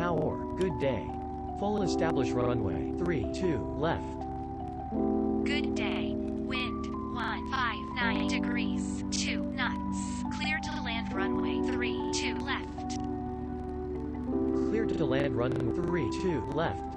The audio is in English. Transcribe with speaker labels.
Speaker 1: Tower, good day. Full establish runway 32 left.
Speaker 2: Good day. Wind 159 degrees 2 knots. Clear to land runway 32 left.
Speaker 1: Clear to land runway 32 left.